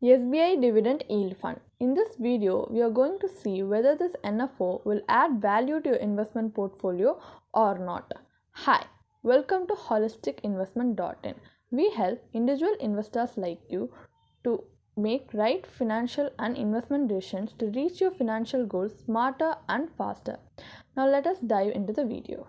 SBI Dividend Yield Fund. In this video, we are going to see whether this NFO will add value to your investment portfolio or not. Hi, welcome to holisticinvestment.in. We help individual investors like you to make right financial and investment decisions to reach your financial goals smarter and faster. Now let us dive into the video.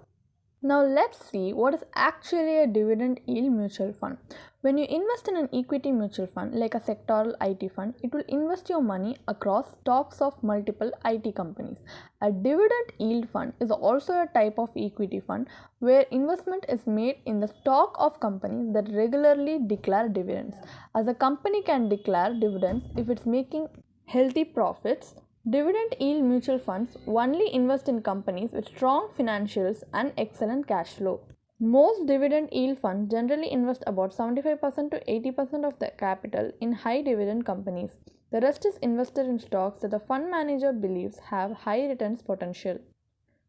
Now let's see what is actually a dividend yield mutual fund. When you invest in an equity mutual fund like a sectoral IT fund, it will invest your money across stocks of multiple IT companies. A dividend yield fund is also a type of equity fund where investment is made in the stock of companies that regularly declare dividends. As a company can declare dividends if it's making healthy profits, dividend yield mutual funds only invest in companies with strong financials and excellent cash flow. Most dividend yield funds generally invest about 75% to 80% of their capital in high dividend companies. The rest is invested in stocks that the fund manager believes have high returns potential.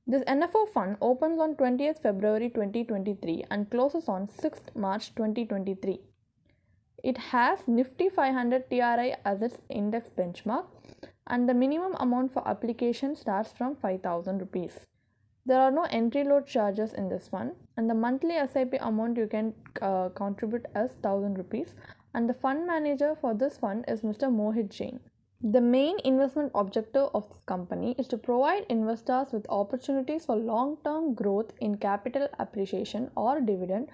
This NFO fund opens on 20th February 2023 and closes on 6th March 2023. It has Nifty 500 TRI as its index benchmark, and the minimum amount for application starts from 5,000 rupees. There are no entry load charges in this fund, and the monthly SIP amount you can contribute as 1,000 rupees, and the fund manager for this fund is Mr. Mohit Jain. The main investment objective of this company is to provide investors with opportunities for long-term growth in capital appreciation or dividend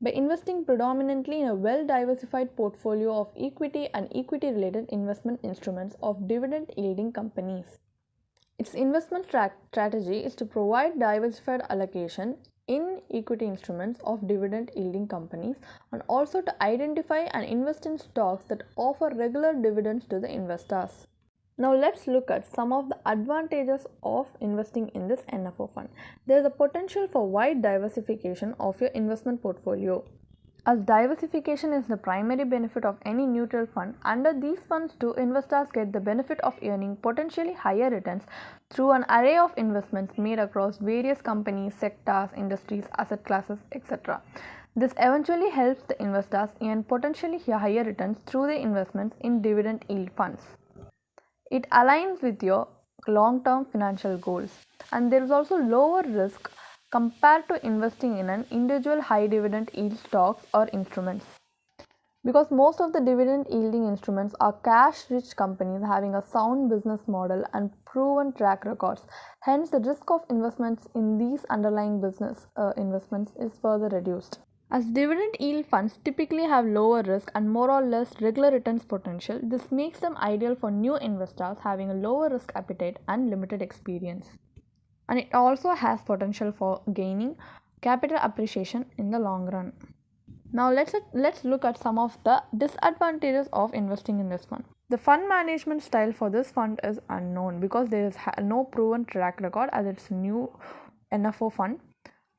by investing predominantly in a well-diversified portfolio of equity and equity-related investment instruments of dividend-yielding companies. Its investment strategy is to provide diversified allocation in equity instruments of dividend-yielding companies and also to identify and invest in stocks that offer regular dividends to the investors. Now let's look at some of the advantages of investing in this NFO fund. There is a potential for wide diversification of your investment portfolio. As diversification is the primary benefit of any mutual fund, under these funds too, investors get the benefit of earning potentially higher returns through an array of investments made across various companies, sectors, industries, asset classes, etc. This eventually helps the investors earn potentially higher returns through their investments in dividend yield funds. It aligns with your long-term financial goals, and there is also lower risk compared to investing in an individual high dividend yield stocks or instruments. Because most of the dividend yielding instruments are cash-rich companies having a sound business model and proven track records. Hence, the risk of investments in these underlying business investments is further reduced. As dividend yield funds typically have lower risk and more or less regular returns potential, this makes them ideal for new investors having a lower risk appetite and limited experience. And it also has potential for gaining capital appreciation in the long run. Now let's look at some of the disadvantages of investing in this fund. The fund management style for this fund is unknown because there is no proven track record as it's new NFO fund.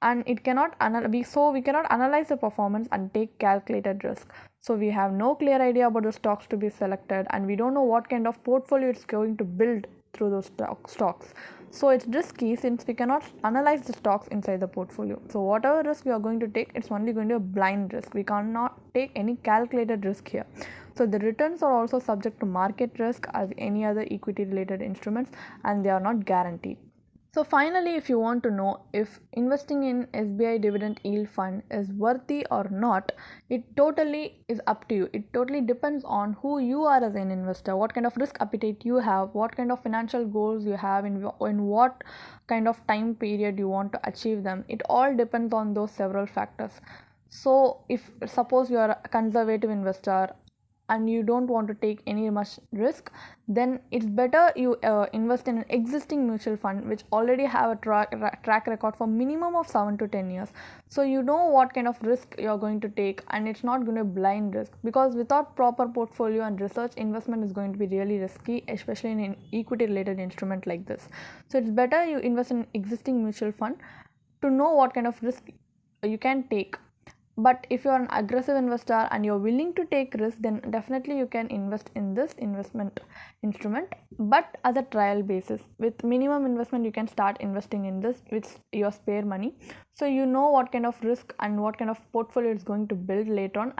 And we cannot analyze the performance and take calculated risk. So we have no clear idea about the stocks to be selected, and we don't know what kind of portfolio it's going to build through those stocks. So it's risky since we cannot analyze the stocks inside the portfolio. So whatever risk we are going to take, it's only going to be a blind risk. We cannot take any calculated risk here. So the returns are also subject to market risk as any other equity related instruments, and they are not guaranteed. So finally, if you want to know if investing in SBI Dividend Yield Fund is worthy or not, it totally is up to you. It totally depends on who you are as an investor, what kind of risk appetite you have, what kind of financial goals you have, in what kind of time period you want to achieve them. It all depends on those several factors. So if suppose you are a conservative investor and you don't want to take any much risk, then it's better you invest in an existing mutual fund which already have a track record for minimum of 7 to 10 years. So you know what kind of risk you're going to take, and it's not going to be blind risk, because without proper portfolio and research, investment is going to be really risky, especially in an equity related instrument like this. So it's better you invest in existing mutual fund to know what kind of risk you can take. But if you're an aggressive investor and you're willing to take risk, then definitely you can invest in this investment instrument, but as a trial basis. With minimum investment, you can start investing in this with your spare money, so you know what kind of risk and what kind of portfolio it's going to build later on.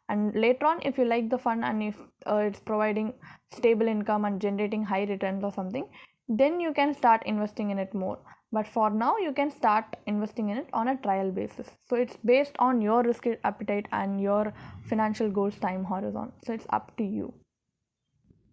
And later on, if you like the fund and if it's providing stable income and generating high returns or something, then you can start investing in it more. But for now, you can start investing in it on a trial basis. So it's based on your risk appetite and your financial goals time horizon, so it's up to you.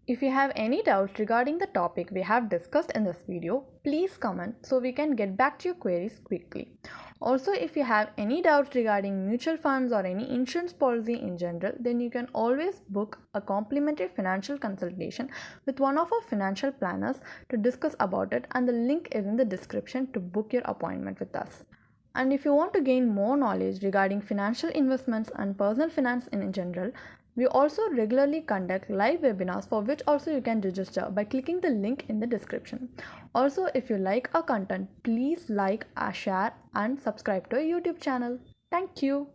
If you have any doubts regarding the topic we have discussed in this video, please comment so we can get back to your queries quickly. Also, if you have any doubts regarding mutual funds or any insurance policy in general, then you can always book a complimentary financial consultation with one of our financial planners to discuss about it, and the link is in the description to book your appointment with us. And if you want to gain more knowledge regarding financial investments and personal finance in general, we also regularly conduct live webinars for which also you can register by clicking the link in the description. Also, if you like our content, please like, share and subscribe to our YouTube channel. Thank you.